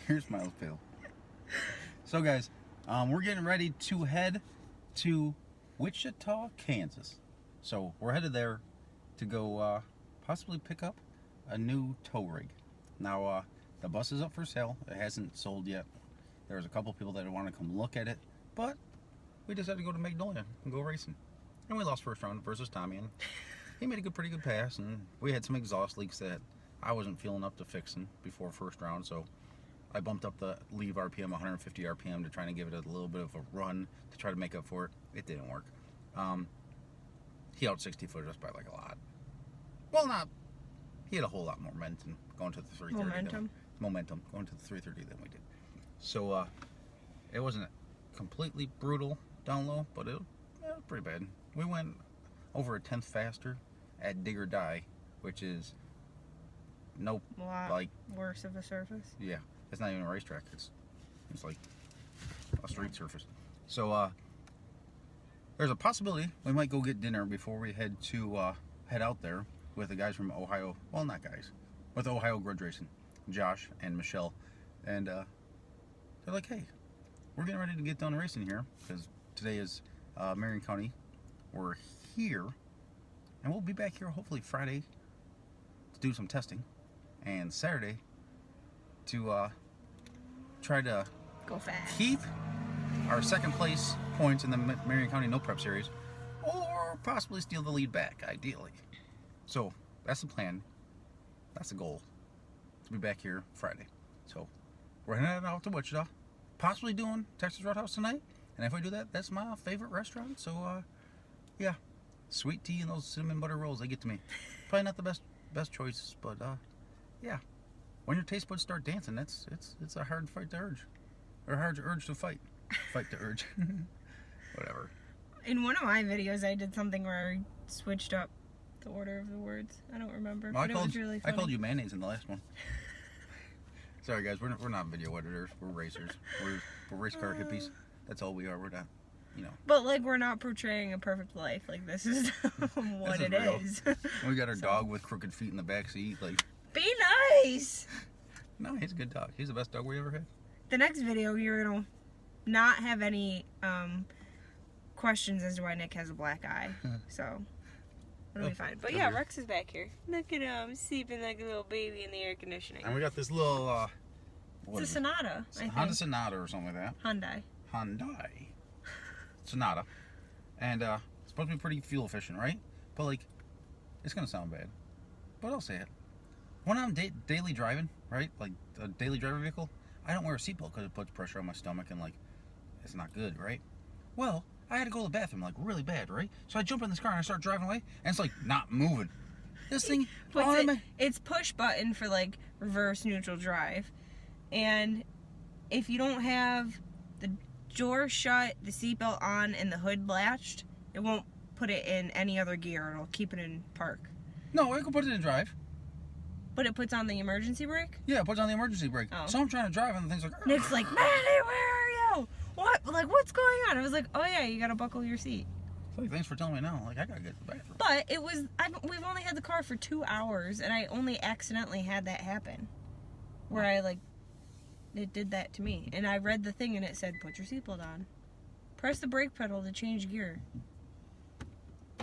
Your smile's pale. So guys, we're getting ready to head to Wichita, Kansas. So we're headed there to go possibly pick up a new tow rig. Now the bus is up for sale. It hasn't sold yet. There's a couple people that want to come look at it, but we decided to go to Magnolia and go racing. And we lost first round versus Tommy, and he made a pretty good pass, and we had some exhaust leaks that I wasn't feeling up to fixing before first round, so I bumped up the leave RPM 150 RPM to try and give it a little bit of a run to try to make up for it. It didn't work. He out 60-footed us by like a lot. Well, not. He had a whole lot more momentum going to the 330. Momentum going to the 330 than we did. So it wasn't completely brutal down low, but it was pretty bad. We went over a tenth faster at Dig or Die, which is like worse of a surface. Yeah, it's not even a racetrack. It's like a street surface. So there's a possibility we might go get dinner before we head out there with the guys from Ohio. Well, not guys, with Ohio Grudge Racing, Josh and Michelle, and they're like, hey, we're getting ready to get done racing here because today is Marion County. We're here, and we'll be back here hopefully Friday to do some testing, and Saturday to try to go fast, keep our second place points in the Marion County No Prep Series, or possibly steal the lead back, ideally. So that's the plan. That's the goal, to be back here Friday. So we're heading out to Wichita, possibly doing Texas Roadhouse tonight, and if we do that, that's my favorite restaurant. So yeah, sweet tea and those cinnamon butter rolls, they get to me. Probably not the best choices, but yeah, when your taste buds start dancing, it's a hard fight to urge, or hard urge to fight to urge. Whatever. In one of my videos, I did something where I switched up the order of the words. I don't remember, but it was really funny. I called you mayonnaise in the last one. Sorry guys, we're not video editors. We're racers. We're race car hippies. That's all we are. We're not, you know. But like, we're not portraying a perfect life. Like, this is what it is. We got our dog with crooked feet in the back seat. Like, be nice. No, he's a good dog. He's the best dog we ever had. The next video, you're gonna not have any questions as to why Nick has a black eye. So it'll be fine. But yeah, Rex is back here. Look at him sleeping like a little baby in the air conditioning. And we got this little it's a Sonata, I think. Honda Sonata or something like that. Hyundai Sonata. And it's supposed to be pretty fuel efficient, right? But like, it's gonna sound bad, but I'll say it. When I'm daily driving, right, like a daily driver vehicle, I don't wear a seatbelt because it puts pressure on my stomach and like, it's not good, right? Well, I had to go to the bathroom like really bad, right? So I jump in this car and I start driving away, and it's like not moving. This thing, it's push button for like reverse neutral drive, and if you don't have the door shut, the seatbelt on, and the hood latched, it won't put it in any other gear. It'll keep it in park. No, I can put it in drive. But it puts on the emergency brake? Yeah, it puts on the emergency brake. Oh. So I'm trying to drive and the thing's like... Nick's like, Maddy, where are you? What? Like, what's going on? I was like, oh yeah, you gotta buckle your seat. So thanks for telling me now. Like, I gotta get to the bathroom. But it was... we've only had the car for 2 hours, and I only accidentally had that happen. Where I, like... It did that to me. And I read the thing and it said, put your seatbelt on. Press the brake pedal to change gear.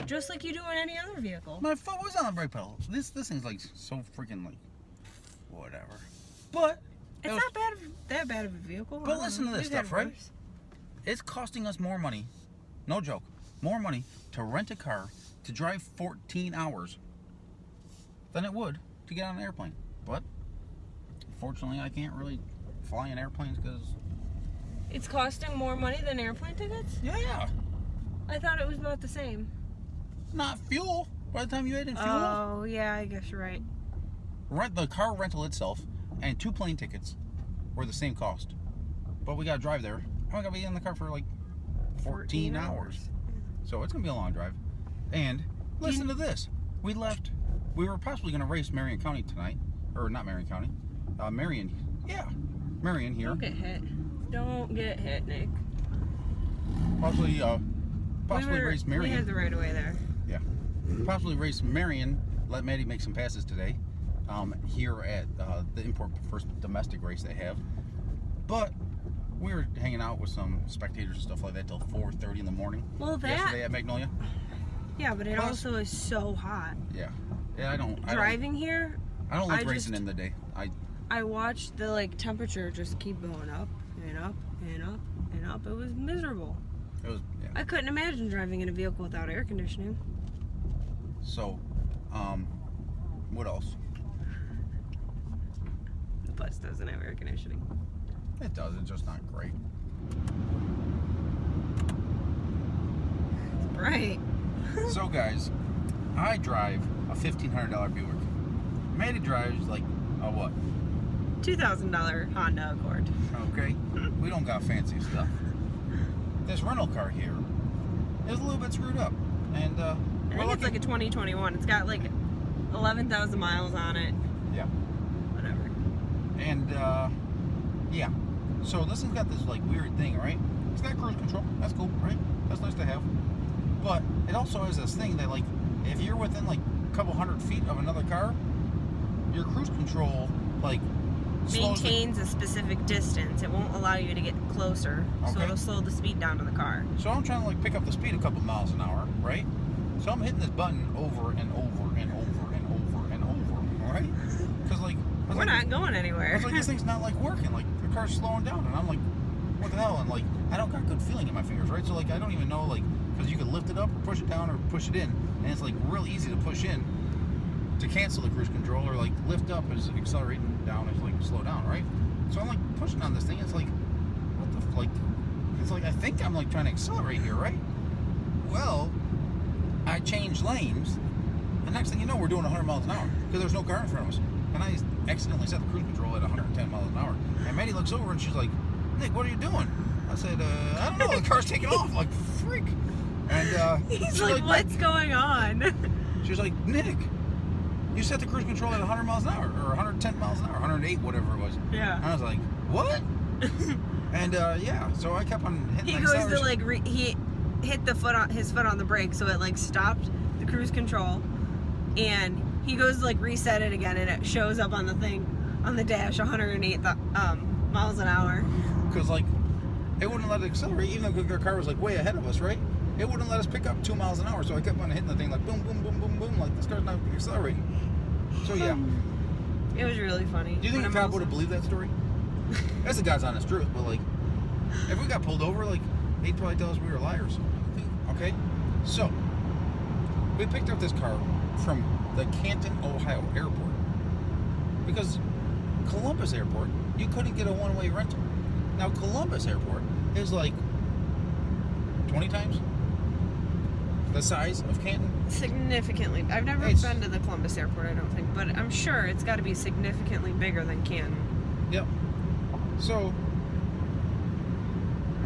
Just like you do in any other vehicle. My foot was on the brake pedal. This thing's like so freaking like whatever. But it's not that bad of a vehicle. But listen to this stuff, right? It's costing us more money, no joke, more money to rent a car to drive 14 hours than it would to get on an airplane. But fortunately, I can't really fly in airplanes because it's costing more money than airplane tickets? Yeah. I thought it was about the same. Not fuel. By the time you add in fuel. Oh, yeah, I guess you're right. The car rental itself and 2 plane tickets were the same cost. But we gotta drive there. And we gotta be in the car for like 14 hours. So it's gonna be a long drive. And listen to this. We were possibly gonna race Marion County tonight. Or not Marion County. Marion. Yeah. Marion here. Don't get hit. Don't get hit, Nick. Possibly race Marion. We had the right of way there. Yeah. Possibly race Marion. Let Maddy make some passes today. Here at the Import First domestic race they have. But we were hanging out with some spectators and stuff like that till 4:30 in the morning. Well, that... Yesterday at Magnolia. Yeah, but it also is so hot. Yeah. Yeah, I don't... here... I don't like racing in the day. I watched the, like, temperature just keep going up and up and up and up. It was miserable. It was, yeah. I couldn't imagine driving in a vehicle without air conditioning. So, what else? The bus doesn't have air conditioning. It does, it's just not great. It's bright. So, guys, I drive a $1,500 Buick. Maddy drives, like, a what? $2,000 Honda Accord. Okay? We don't got fancy stuff. This rental car here is a little bit screwed up. And, I think it's like a 2021. It's got like 11,000 miles on it. Yeah. Whatever. And, yeah. So this has got this, like, weird thing, right? It's got cruise control. That's cool, right? That's nice to have. But it also has this thing that, like, if you're within, like, a couple hundred feet of another car, your cruise control, like, maintains a specific distance. It won't allow you to get closer, so it'll slow the speed down to the car. So I'm trying to, like, pick up the speed a couple miles an hour, right? So I'm hitting this button over and over and over and over and over, right? Because, like, we're not going anywhere. It's like, this thing's not, like, working. Like, the car's slowing down, and I'm like, what the hell? And, like, I don't got good feeling in my fingers, right? So, like, I don't even know, like, because you can lift it up or push it down or push it in, and it's, like, real easy to push in to cancel the cruise control, or, like, lift up is accelerating, down is, like, slow down, right? So I'm, like, pushing on this thing. It's like, what the, like, it's like, I think I'm, like, trying to accelerate here, right? Well, I changed lanes, and next thing you know, we're doing 100 miles an hour because there's no car in front of us. And I accidentally set the cruise control at 110 miles an hour. And Maddy looks over and she's like, Nick, what are you doing? I said, I don't know, the car's taking off, like, freak. And he's like, what's going on? She's like, Nick, you set the cruise control at 100 miles an hour, or 110 miles an hour, 108, whatever it was. Yeah. And I was like, what? And yeah, so I kept on hitting. He goes to, like, he hit his foot on the brake, so it, like, stopped the cruise control, and he goes to, like, reset it again, and it shows up on the thing, on the dash, 108 miles an hour. Because, like, it wouldn't let it accelerate, even though the car was, like, way ahead of us, right? It wouldn't let us pick up 2 miles an hour, so I kept on hitting the thing, like, boom, boom, boom, boom, boom, like, this car's not accelerating. So, yeah. It was really funny. Do you think a cop would have believed that story? That's the God's honest truth, but, like, if we got pulled over, like, he'd probably tell us we were liars. Okay? So, we picked up this car from the Canton, Ohio airport. Because Columbus Airport, you couldn't get a one-way rental. Now, Columbus Airport is, like, 20 times the size of Canton. Significantly. I've never been to the Columbus Airport, I don't think, but I'm sure it's got to be significantly bigger than Canton. Yep. So,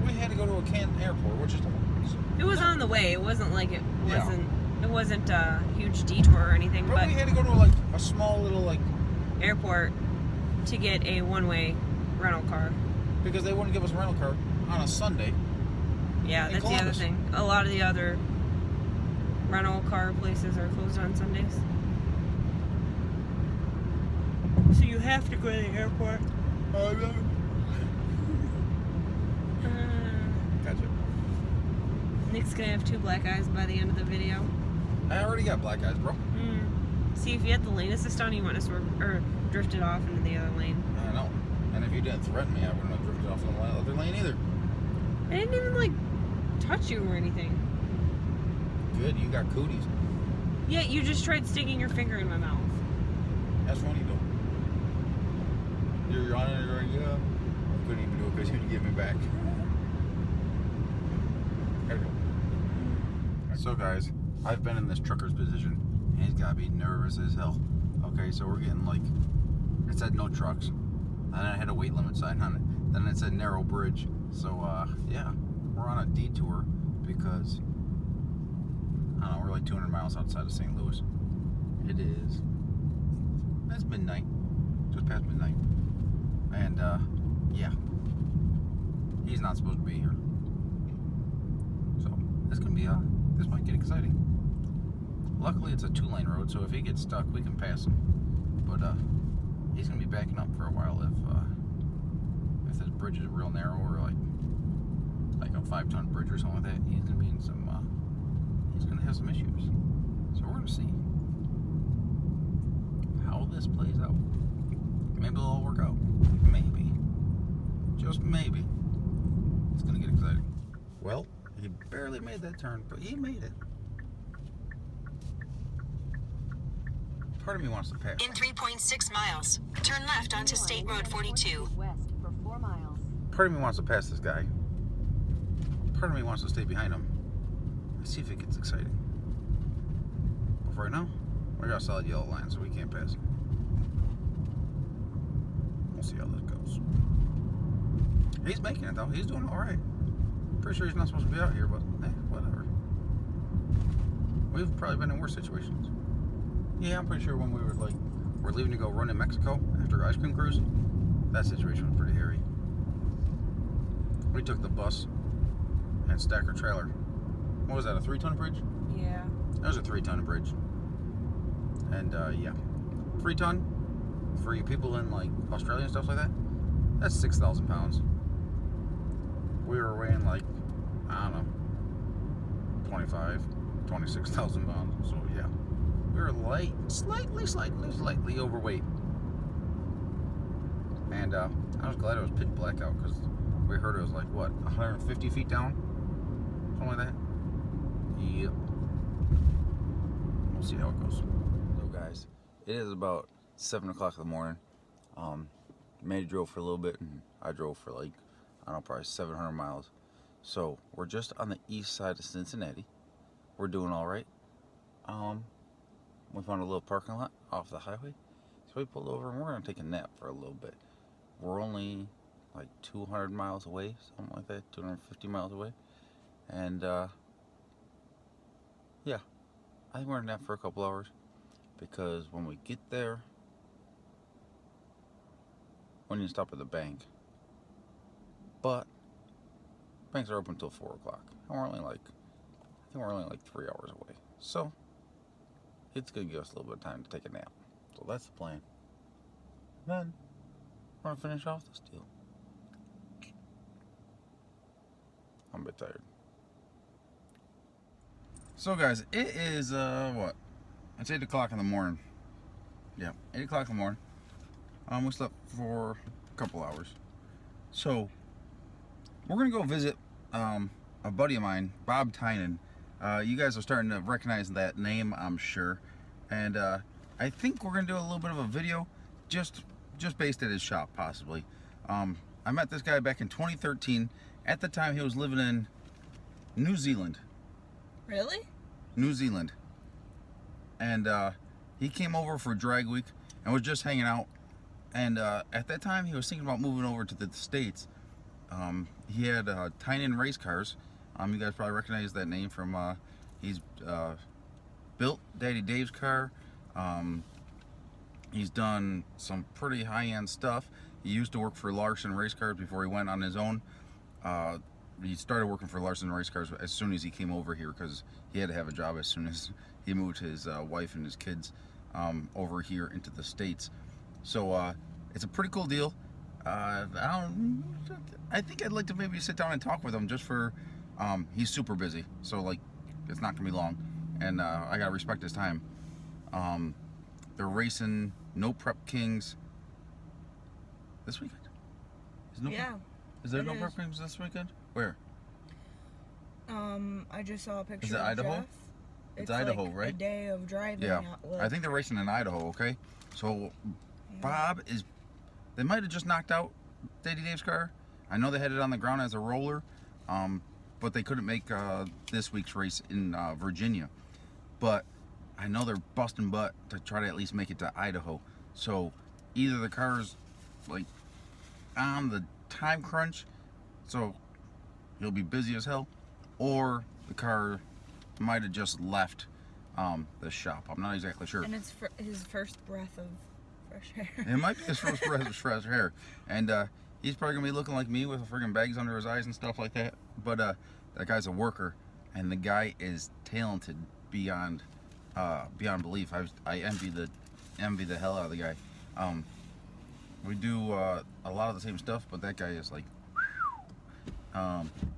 we had to go to a Canton Airport, which is... It was on the way. It wasn't like it wasn't a huge detour or anything, but we had to go to, like, a small little, like... airport to get a one-way rental car. Because they wouldn't give us a rental car on a Sunday. Yeah, that's the other thing. A lot of the other rental car places are closed on Sundays. So you have to go to the airport. Gotcha. Nick's gonna have 2 black eyes by the end of the video. I already got black eyes, bro. See, if you had the lane assist on, you wouldn't have drifted off into the other lane. I know. And if you didn't threaten me, I wouldn't have drifted off in the other lane either. I didn't even, like, touch you or anything. Good, you got cooties. Yeah, you just tried sticking your finger in my mouth. That's funny, though. You're on it, you're like, yeah. I couldn't even do it because you'd get me back. There we go. So, guys, I've been in this trucker's position, and he's got to be nervous as hell. Okay, so we're getting, like, it said no trucks. And then I had a weight limit sign on it. Then it said narrow bridge. So, yeah, we're on a detour because, I don't know, we're like 200 miles outside of St. Louis. It's midnight, just past midnight. And, yeah, he's not supposed to be here. So, this might get exciting. Luckily, it's a 2-lane road, so if he gets stuck, we can pass him. But, he's going to be backing up for a while if this bridge is real narrow, or like a 5-ton bridge or something like that, he's gonna be in some. He's gonna have some issues. So we're gonna see how this plays out. Maybe it'll all work out. Maybe. Just maybe. It's gonna get exciting. Well, he barely made that turn, but he made it. Part of me wants to pass. In 3.6 miles, turn left onto State Road 42. West for 4 miles. Part of me wants to pass this guy. Part of me wants to stay behind him. Let's see if it gets exciting. But for right now, we got a solid yellow line, so we can't pass him. We'll see how this goes. He's making it though. He's doing all right. Pretty sure he's not supposed to be out here, but whatever. We've probably been in worse situations. Yeah, I'm pretty sure when we we're leaving to go run in Mexico after ice cream cruise, that situation was pretty hairy. We took the bus and stacker trailer. What was that, a 3-ton bridge? Yeah. That was a 3-ton bridge. And yeah, 3-ton for you people in like Australia and stuff like that, that's 6,000 pounds. We were weighing like, I don't know, 26,000 pounds. So yeah, we were slightly overweight. And I was glad it was pitch black out, because we heard it was like, what, 150 feet down? Something like that? Yep. We'll see how it goes. So guys, it is about 7 o'clock in the morning. Maddy drove for a little bit, and I drove for like, I don't know, probably 700 miles. So we're just on the east side of Cincinnati. We're doing all right. We found a little parking lot off the highway, so we pulled over and we're gonna take a nap for a little bit. We're only like 200 miles away, something like that, 250 miles away. And yeah, I think we're gonna nap for a couple hours, because when we get there, we need to stop at the bank. But banks are open until 4 o'clock, and we're only like, I think we're only like 3 hours away. So it's gonna give us a little bit of time to take a nap. So that's the plan. Then we're gonna finish off this deal. I'm a bit tired. So guys, it is what? It's 8 o'clock in the morning. Yeah, 8 o'clock in the morning. We slept for a couple hours. So we're gonna go visit a buddy of mine, Bob Tynan. You guys are starting to recognize that name, I'm sure. And I think we're gonna do a little bit of a video just based at his shop, possibly. I met this guy back in 2013. At the time, he was living in New Zealand. Really? New Zealand. And he came over for drag week and was just hanging out. And at that time, he was thinking about moving over to the States. He had Tynan race cars. You guys probably recognize that name from, he's built Daddy Dave's car. He's done some pretty high-end stuff. He used to work for Larson Race Cars before he went on his own. He started working for Larson Race Cars as soon as he came over here, because he had to have a job as soon as he moved his wife and his kids over here into the States. So it's a pretty cool deal. I think I'd like to maybe sit down and talk with him, just for he's super busy, so like it's not gonna be long, and I gotta respect his time. They're racing No Prep Kings this weekend. Is there No Prep Kings this weekend? Where? I just saw a picture. Is it of Idaho? Jeff. It's Idaho, like right? A day of driving. Yeah, Like, I think they're racing in Idaho. Okay, so Bob is. They might have just knocked out Daddy Dave's car. I know they had it on the ground as a roller, but they couldn't make this week's race in Virginia. But I know they're busting butt to try to at least make it to Idaho. So either the car's like on the time crunch, so he'll be busy as hell, or the car might have just left the shop. I'm not exactly sure. And it's his first breath of fresh air. It might be his first breath of fresh air. And he's probably going to be looking like me with friggin' bags under his eyes and stuff like that. But that guy's a worker, and the guy is talented beyond belief. I envy the hell out of the guy. We do a lot of the same stuff, but that guy is like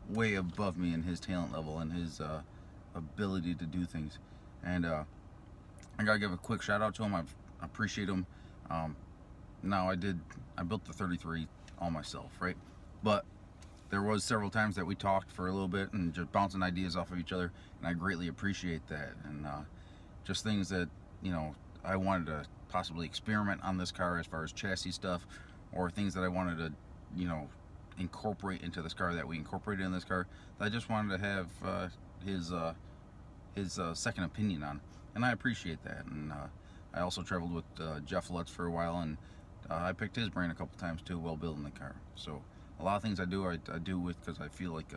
way above me in his talent level and his ability to do things. And I gotta give a quick shout out to him. I appreciate him. Now I built the 33 all myself, right? But there was several times that we talked for a little bit and just bouncing ideas off of each other, and I greatly appreciate that. And just things that, you know, I wanted to possibly experiment on this car as far as chassis stuff, or things that I wanted to, you know, incorporate into this car that we incorporated in this car, that I just wanted to have his second opinion on, and I appreciate that. And I also traveled with Jeff Lutz for a while, and I picked his brain a couple times too while building the car. So a lot of things I do with because I feel like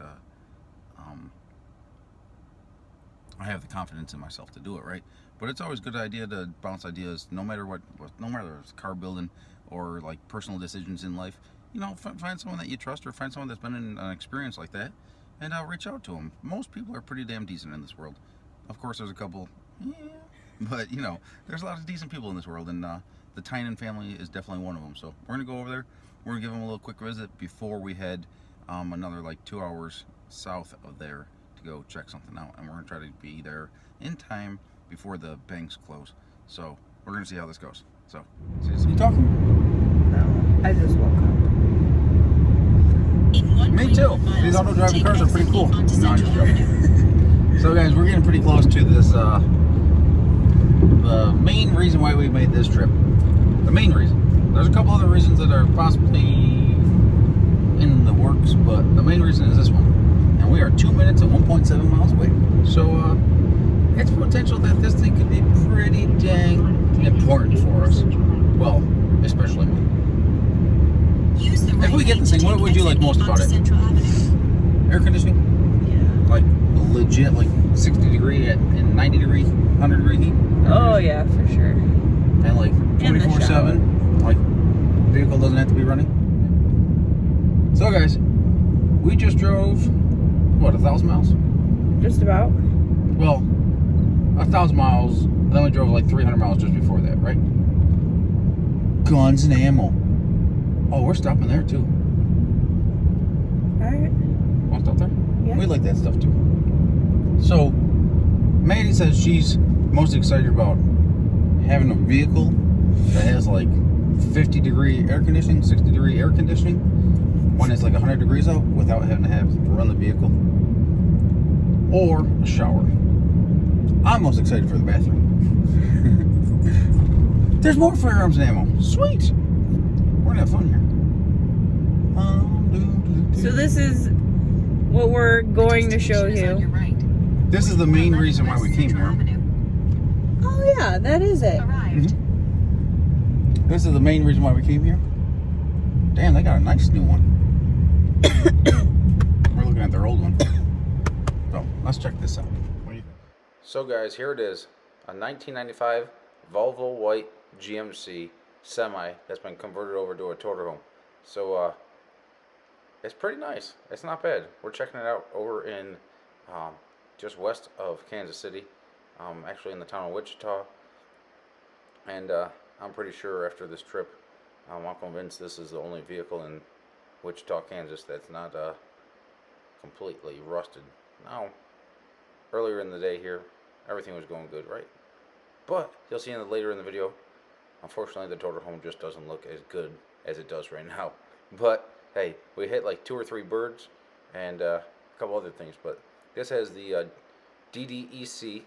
I have the confidence in myself to do it, right? But it's always a good idea to bounce ideas, no matter what, no matter if it's car building or like personal decisions in life. You know, find someone that you trust, or find someone that's been in an experience like that, and reach out to them. Most people are pretty damn decent in this world. Of course, there's a couple, but you know, there's a lot of decent people in this world, and the Tynan family is definitely one of them. So we're gonna go over there. We're gonna give them a little quick visit before we head another like 2 hours south of there to go check something out, and we're gonna try to be there in time before the banks close. So we're gonna see how this goes. So, see you soon. You talking? No, I just woke up. Me too. These auto driving cars are pretty cool. No, I'm just joking. So guys, we're getting pretty close to this, the main reason why we made this trip. The main reason. There's a couple other reasons that are possibly in the works, but the main reason is this one. And we are 2 minutes and 1.7 miles away. So, it's potential that this thing could be pretty dang important for us. Well, especially me. If we get this thing, what would you like most about it? Air conditioning? Yeah. Like legit, like 60 degree and 90 degree, 100 degree heat? Oh yeah, for sure. And like 24/7, like vehicle doesn't have to be running. So guys, we just drove, what, 1,000 miles? Just about. Well, 1,000 miles, and then we drove like 300 miles just before that, right? Guns and ammo. Oh, we're stopping there too. Alright. Want to stop there? Yeah. We like that stuff too. So, Maddy says she's most excited about having a vehicle that has like 50 degree air conditioning, 60 degree air conditioning, when it's like 100 degrees out, without having to run the vehicle, or a shower. I'm most excited for the bathroom. There's more firearms and ammo. Sweet. We're gonna have fun here. So this is what we're going to show you. This is the main reason why we came here. Oh yeah, that is it. This is the main reason why we came here. Damn, they got a nice new one. We're looking at their old one. So let's check this out. What do you think? So guys, here it is. A 1995 Volvo white GMC semi that's been converted over to a toterhome. So it's pretty nice. It's not bad. We're checking it out over in just west of Kansas City, actually in the town of Wichita. And I'm pretty sure after this trip, I'm convinced this is the only vehicle in Wichita, Kansas that's not completely rusted. Now, earlier in the day here, everything was going good, right? But you'll see later in the video, unfortunately, the toterhome just doesn't look as good as it does right now. But hey, we hit like 2 or 3 birds and a couple other things. But this has the DDEC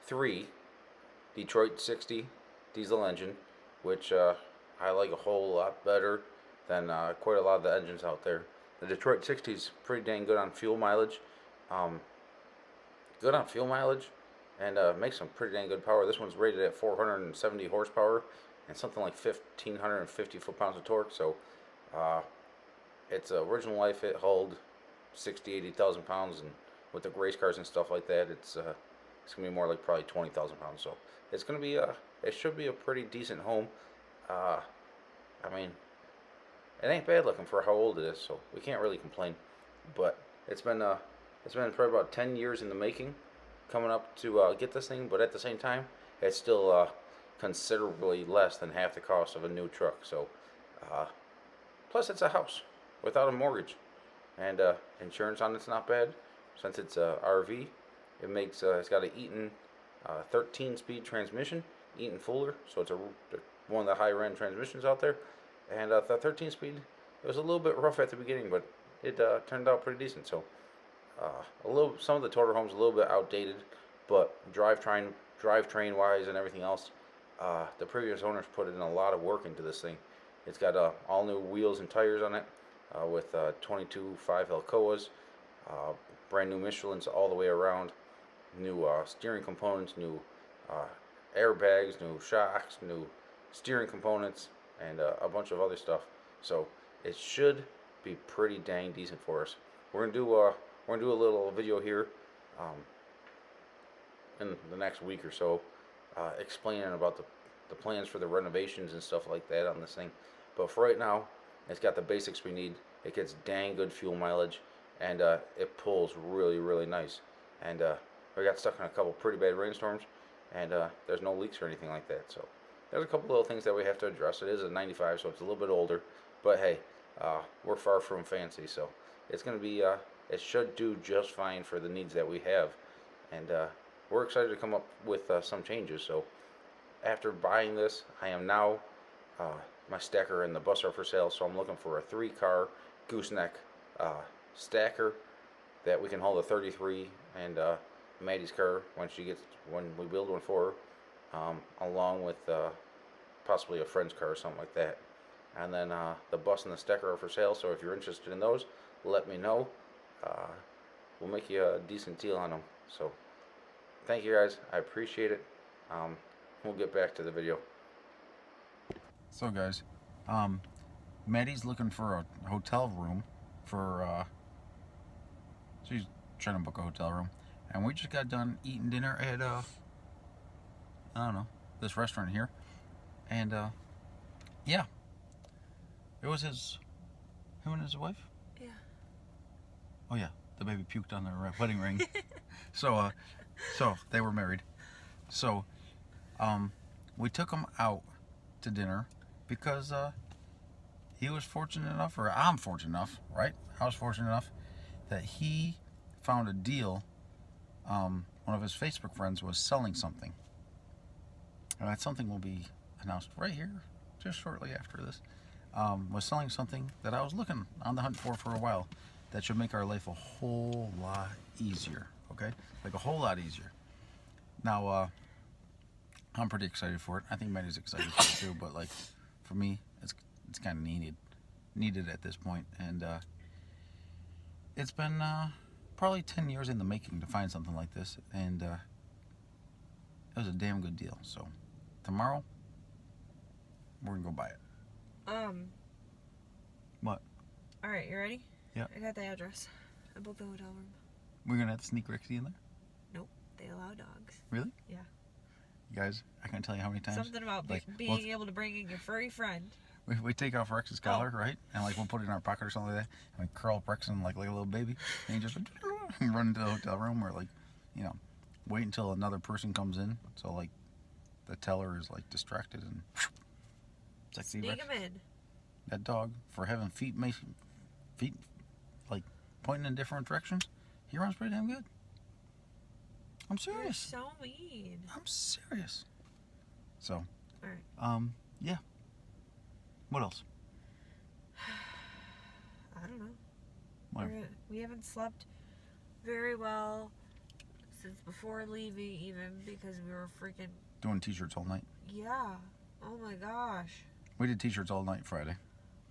3 Detroit 60 diesel engine, which I like a whole lot better than quite a lot of the engines out there. The Detroit 60 is pretty dang good on fuel mileage. And makes some pretty dang good power. This one's rated at 470 horsepower and something like 1,550 foot-pounds of torque. So its original life, it hauled 80,000 pounds, and with the race cars and stuff like that, it's gonna be more like probably 20,000 pounds. So it's gonna be it should be a pretty decent home. I mean, it ain't bad looking for how old it is, so we can't really complain. But it's been probably about 10 years in the making, coming up to get this thing. But at the same time, it's still considerably less than half the cost of a new truck. So Plus, it's a house without a mortgage, and insurance on it's not bad. Since it's a RV, it's got a Eaton 13-speed transmission, Eaton Fuller, so it's one of the higher end transmissions out there. And the 13-speed, it was a little bit rough at the beginning, but it turned out pretty decent. So some of the toterhomes a little bit outdated, but drivetrain wise and everything else, the previous owners put in a lot of work into this thing. It's got all new wheels and tires on it, with 22 5 Alcoas, brand new Michelins all the way around, new steering components, new airbags, new shocks, new steering components, and a bunch of other stuff. So it should be pretty dang decent for us. We're gonna do a little video here in the next week or so, explaining about the plans for the renovations and stuff like that on this thing. But for right now, it's got the basics we need. It gets dang good fuel mileage, and it pulls really, really nice. And we got stuck in a couple pretty bad rainstorms, and there's no leaks or anything like that. So there's a couple little things that we have to address. It is a 95, so it's a little bit older, but hey, we're far from fancy, so it's gonna be it should do just fine for the needs that we have. And we're excited to come up with some changes. So after buying this, I am now my stacker and the bus are for sale, so I'm looking for a 3-car gooseneck stacker that we can hold a 33 and Maddy's car when we build one for her, along with possibly a friend's car or something like that. And then the bus and the stacker are for sale, so if you're interested in those, let me know. We'll make you a decent deal on them. So thank you guys, I appreciate it. We'll get back to the video. So guys, Maddy's looking for a hotel room for she's trying to book a hotel room, and we just got done eating dinner at I don't know, this restaurant here. And yeah, it was him and his wife. Yeah. Oh yeah, the baby puked on their wedding ring. So they were married. So we took him out to dinner because he was fortunate enough, or I'm fortunate enough, right? I was fortunate enough that he found a deal. One of his Facebook friends was selling something, and that something will be announced right here, just shortly after this. Was selling something that I was looking on the hunt for a while, that should make our life a whole lot easier. Okay, like a whole lot easier. Now, I'm pretty excited for it. I think Maddy's excited for it too, but like for me, it's kind of needed at this point, and it's been probably 10 years in the making to find something like this, and it was a damn good deal. So tomorrow we're gonna go buy it. What? All right, you ready? Yeah. I got the address. I booked the hotel room. We're gonna have to sneak Rixie in there? Nope, they allow dogs. Really? Yeah. You guys, I can't tell you how many times. Something about being able to bring in your furry friend. We take off Rex's collar, right? And like we'll put it in our pocket or something like that, and we curl up Rex in like a little baby, and he just run into the hotel room, or like, wait until another person comes in, so like the teller is like distracted and sexy Sneak Rex. him in. That dog, for having feet like pointing in different directions, he runs pretty damn good. I'm serious. You're so mean. I'm serious. So, all right. Yeah. What else? I don't know. What? We haven't slept very well since before leaving, even because we were freaking Doing t-shirts all night. Yeah. Oh my gosh. We did t-shirts all night Friday.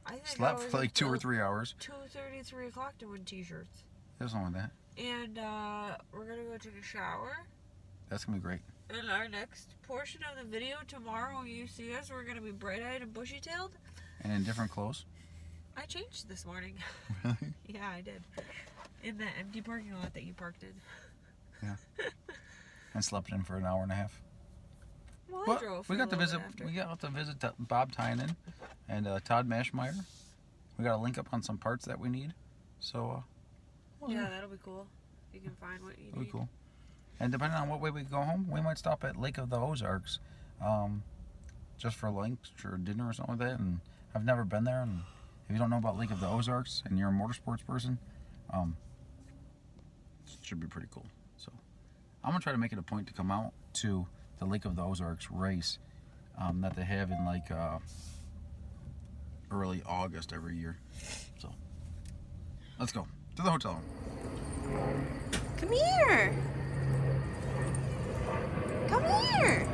I think Slept for like 2 or 3 hours. 2:30, 3 o'clock doing t-shirts. It was something like that. And we're gonna go take a shower. That's gonna be great. In our next portion of the video tomorrow, when you see us, we're gonna be bright-eyed and bushy-tailed. And in different clothes. I changed this morning. Really? Yeah, I did. In that empty parking lot that you parked in. Yeah. I slept in for an hour and a half. Well, But I drove. we got to visit. After. We got to visit Bob Tynan and Todd Mashmeyer. We got to link up on some parts that we need. So. Yeah, that'll be cool. You can find what you need. That'll be cool. And depending on what way we go home, we might stop at Lake of the Ozarks, just for lunch or dinner or something like that. And I've never been there, and if you don't know about Lake of the Ozarks and you're a motorsports person, it should be pretty cool. So I'm gonna try to make it a point to come out to the Lake of the Ozarks race that they have in like early August every year. So let's go to the hotel room. Come here. Come here.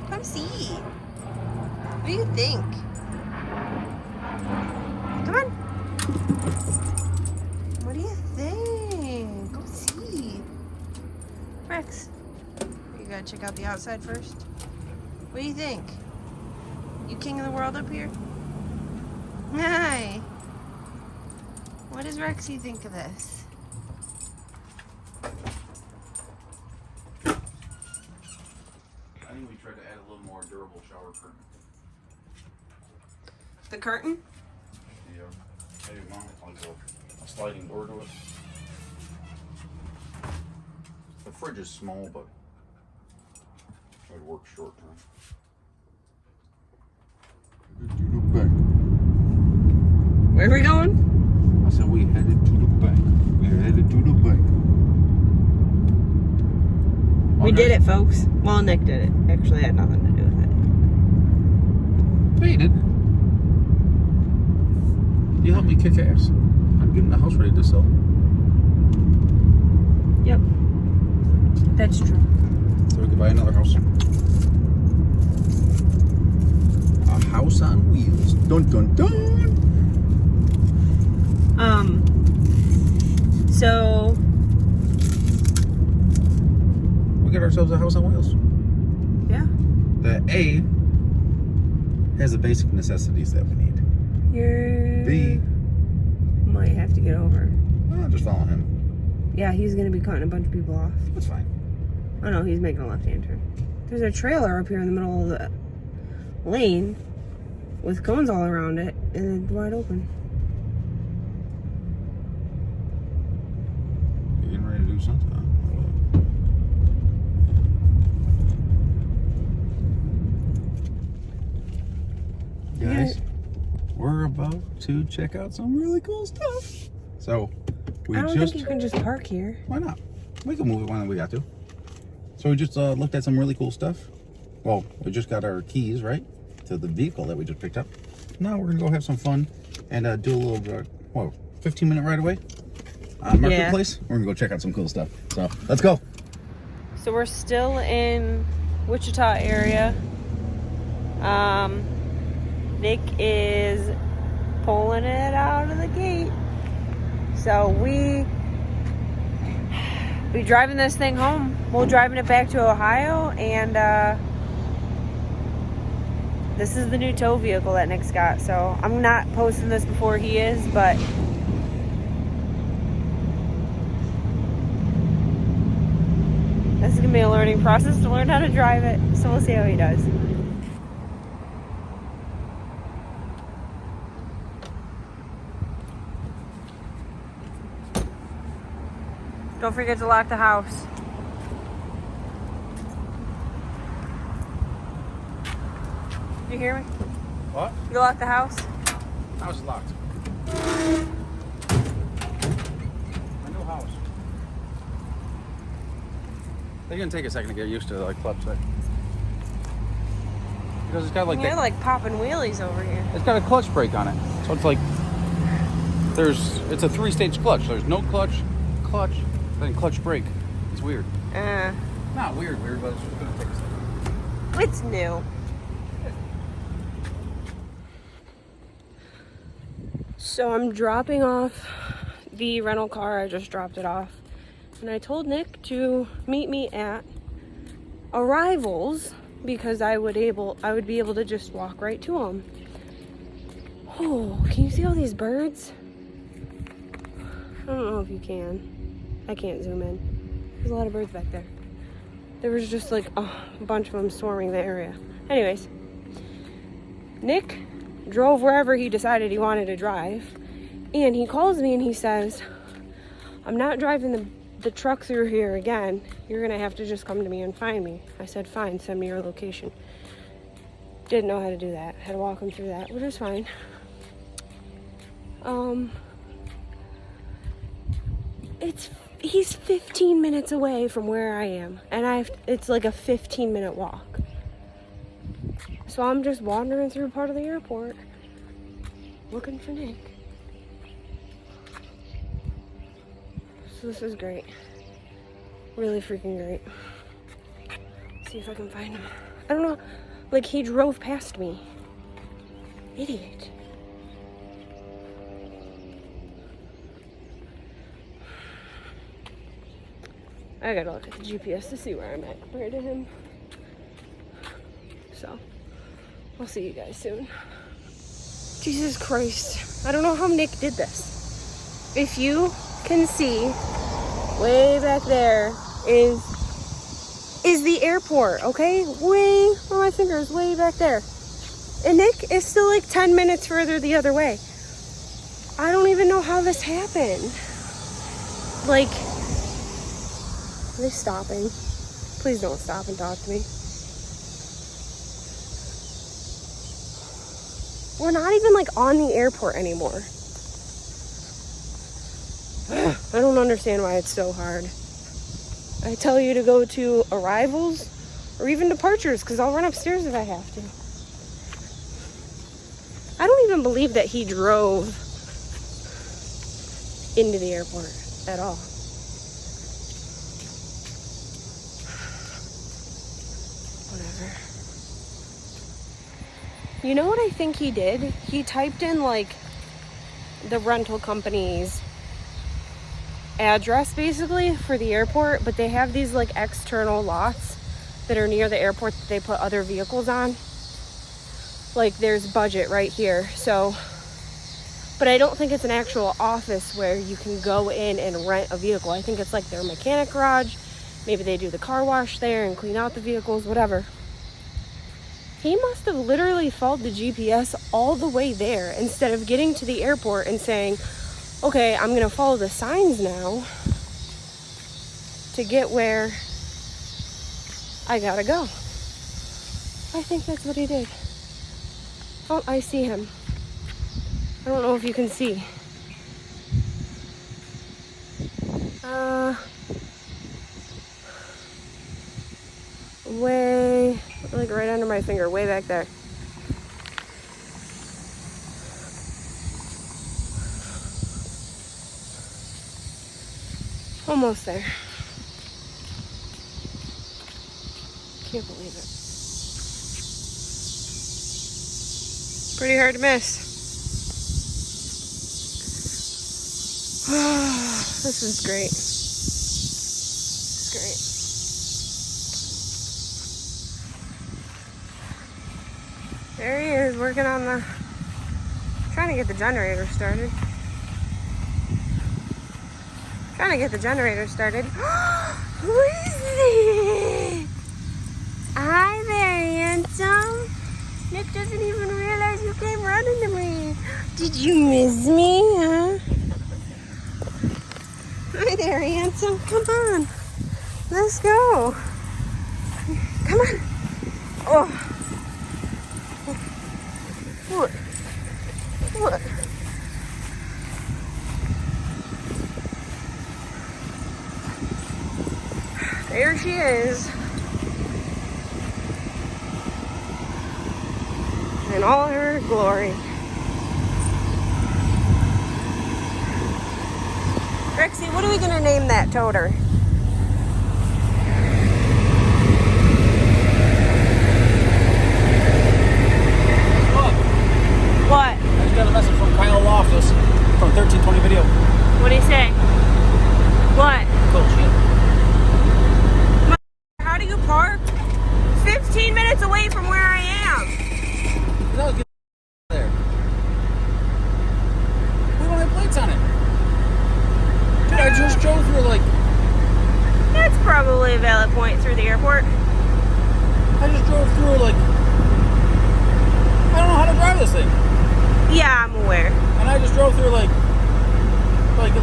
Come see. What do you think? Come on. What do you think? Go see. Rex, you gotta check out the outside first. What do you think? You king of the world up here? Hi. What does Rexy think of this? I think we tried to add a little more durable shower curtain. The curtain? Yeah, maybe mount like a sliding door to it. The fridge is small, but it would work short term. To the bank. Where are we going? I said we headed to the bank. We're headed to the bank. We did it, folks. Well, Nick did it. Actually, it had nothing to do with it. Yeah, you did. You helped me kick ass. I'm getting the house ready to sell. Yep. That's true. So we could buy another house. A house on wheels. Dun dun dun. So We got ourselves a house on wheels. yeah, The A has the basic necessities that we need. you B, might have to get over. well, just follow him. Yeah, he's gonna be cutting a bunch of people off. That's fine. Oh no, he's making a left-hand turn. There's a trailer up here in the middle of the lane with cones all around it, and it's wide open. You getting ready to do something? Guys, we're about to check out some really cool stuff. So, we I don't just... think you can just park here. Why not? We can move it when we got to. So we just looked at some really cool stuff. Well, we just got our keys, right? To the vehicle that we just picked up. Now we're going to go have some fun and do a little, 15-minute ride away? Marketplace. We're going to go check out some cool stuff. So, let's go. So we're still in Wichita area. Nick is pulling it out of the gate. So we driving this thing home. We're driving it back to Ohio, and this is the new tow vehicle that Nick's got. So I'm not posting this before he is, but this is gonna be a learning process to learn how to drive it. So we'll see how he does. Don't forget to lock the house. You hear me? What? You lock the house? House is locked. My new house. They're going to take a second to get used to the clutch thing. Because it's got like You're that. like popping wheelies over here. It's got a clutch brake on it. So it's like it's a 3-stage clutch. There's no clutch, then clutch brake. It's weird. Not weird, but it's just gonna take a second. It's new. So I'm dropping off the rental car. I just dropped it off. And I told Nick to meet me at Arrivals because I would be able to just walk right to him. Oh, can you see all these birds? I don't know if you can. I can't zoom in. There's a lot of birds back there. There was just like a bunch of them swarming the area. Anyways, Nick drove wherever he decided he wanted to drive, and he calls me and he says, I'm not driving the truck through here again. You're gonna have to just come to me and find me. I said, fine, send me your location. Didn't know how to do that. Had to walk him through that, which is fine. He's 15 minutes away from where I am, and it's like a 15-minute walk. So I'm just wandering through part of the airport looking for Nick. So this is great. Really freaking great. See if I can find him. I don't know, like he drove past me. Idiot. I gotta look at the GPS to see where I'm at compared to him. So, I'll see you guys soon. Jesus Christ. I don't know how Nick did this. If you can see, way back there is the airport, okay? Way on my fingers, way back there. And Nick is still like 10 minutes further the other way. I don't even know how this happened. Like, are they stopping? Please don't stop and talk to me. We're not even like on the airport anymore. I don't understand why it's so hard. I tell you to go to arrivals or even departures because I'll run upstairs if I have to. I don't even believe that he drove into the airport at all. Whatever. You know what I think he did? He typed in like the rental company's address basically for the airport, but they have these like external lots that are near the airport that they put other vehicles on. Like there's budget right here, so, but I don't think it's an actual office where you can go in and rent a vehicle. I think it's like their mechanic garage. Maybe they do the car wash there and clean out the vehicles, whatever. He must have literally followed the GPS all the way there instead of getting to the airport and saying, okay, I'm gonna follow the signs now to get where I gotta go. I think that's what he did. Oh, I see him. I don't know if you can see. Way, like right under my finger, way back there. Almost there. Can't believe it. Pretty hard to miss. This is great. It's great. There he is, working on trying to get the generator started. Trying to get the generator started. Who is it? Hi there, handsome. Nick doesn't even realize you came running to me. Did you miss me, huh? Hi there, handsome. Come on. Let's go. Come on. Oh. What? What? There she is. In all her glory. Rexy, what are we going to name that toter? What? I just got a message from Kyle Loftus from 1320 Video. What did he say? What? Cool shit. How do you park 15 minutes away from where I am? That was good there. We don't have plates on it. Dude, I just drove through like... That's probably a valid point through the airport. I just drove through like... I don't know how to drive this thing. Yeah, I'm aware. And I just drove through like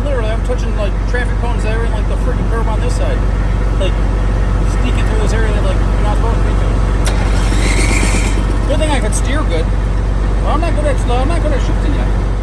literally I'm touching like traffic cones there and like the freaking curb on this side. Like sneaking through this area that like you're not supposed to be doing. Good thing I could steer good. Well, I'm not good at shooting yet.